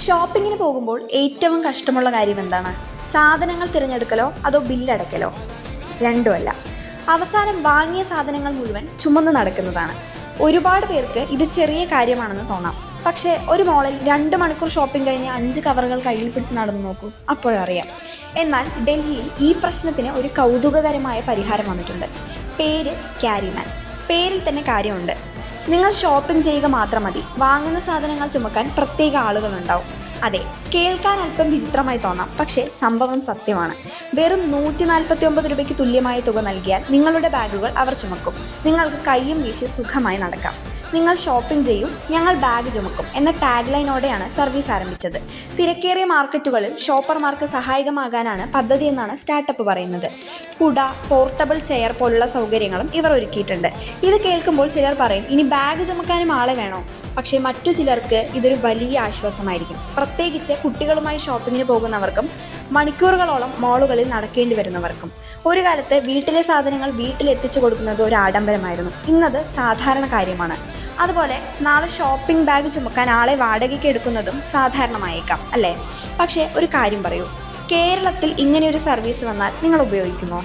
ഷോപ്പിങ്ങിന് പോകുമ്പോൾ ഏറ്റവും കഷ്ടമുള്ള കാര്യം എന്താണ്? സാധനങ്ങൾ തിരഞ്ഞെടുക്കലോ അതോ ബില്ലടയ്ക്കലോ? രണ്ടുമല്ല. അവസാനം വാങ്ങിയ സാധനങ്ങൾ മുഴുവൻ ചുമന്ന് നടക്കുന്നതാണ്. ഒരുപാട് പേർക്ക് ഇത് ചെറിയ കാര്യമാണെന്ന് തോന്നാം. പക്ഷേ ഒരു മോളിൽ 2 മണിക്കൂർ ഷോപ്പിംഗ് കഴിഞ്ഞ് 5 കവറുകൾ കയ്യിൽ പിടിച്ച് നടന്നു നോക്കൂ, അപ്പോഴറിയാം. എന്നാൽ ഡൽഹിയിൽ ഈ പ്രശ്നത്തിന് ഒരു കൗതുകകരമായ പരിഹാരം വന്നിട്ടുണ്ട്. പേര് ക്യാരിമാൻ. പേരിൽ തന്നെ കാര്യമുണ്ട്. നിങ്ങൾ ഷോപ്പിംഗ് ചെയ്യുക മാത്രം മതി, വാങ്ങുന്ന സാധനങ്ങൾ ചുമക്കാൻ പ്രത്യേക ആളുകളുണ്ടാവും. അതെ, കേൾക്കാൻ അല്പം വിചിത്രമായി തോന്നാം, പക്ഷേ സംഭവം സത്യമാണ്. വെറും 149 രൂപയ്ക്ക് തുല്യമായ തുക നൽകിയാൽ നിങ്ങളുടെ ബാഗുകൾ അവർ ചുമക്കും. നിങ്ങൾക്ക് കൈയും വീശി സുഖമായി നടക്കാം. നിങ്ങൾ ഷോപ്പിംഗ് ചെയ്യും, ഞങ്ങൾ ബാഗ് ചുമക്കും എന്ന ടാഗ് ലൈനോടെയാണ് സർവീസ് ആരംഭിച്ചത്. തിരക്കേറിയ മാർക്കറ്റുകളിൽ ഷോപ്പർമാർക്ക് സഹായകമാകാനാണ് പദ്ധതി എന്നാണ് സ്റ്റാർട്ടപ്പ് പറയുന്നത്. കുട, പോർട്ടബിൾ ചെയർ പോലുള്ള സൗകര്യങ്ങളും ഇവർ ഒരുക്കിയിട്ടുണ്ട്. ഇത് കേൾക്കുമ്പോൾ ചിലർ പറയും, ഇനി ബാഗ് ചുമക്കാനും ആളെ വേണോ? പക്ഷേ മറ്റു ചിലർക്ക് ഇതൊരു വലിയ ആശ്വാസമായിരിക്കും. പ്രത്യേകിച്ച് കുട്ടികളുമായി ഷോപ്പിങ്ങിന് പോകുന്നവർക്കും മണിക്കൂറുകളോളം മോളുകളിൽ നടക്കേണ്ടി വരുന്നവർക്കും. ഒരു കാലത്ത് വീട്ടിലെ സാധനങ്ങൾ വീട്ടിലെത്തിച്ചു കൊടുക്കുന്നത് ഒരു ആഡംബരമായിരുന്നു. ഇന്നത് സാധാരണ കാര്യമാണ്. അതുപോലെ നാളെ ഷോപ്പിംഗ് ബാഗ് ചുമക്കാൻ ആളെ വാടകയ്ക്ക് എടുക്കുന്നതും സാധാരണമായേക്കാം, അല്ലേ? പക്ഷേ ഒരു കാര്യം പറയൂ, കേരളത്തിൽ ഇങ്ങനെയൊരു സർവീസ് വന്നാൽ നിങ്ങൾ ഉപയോഗിക്കുമോ?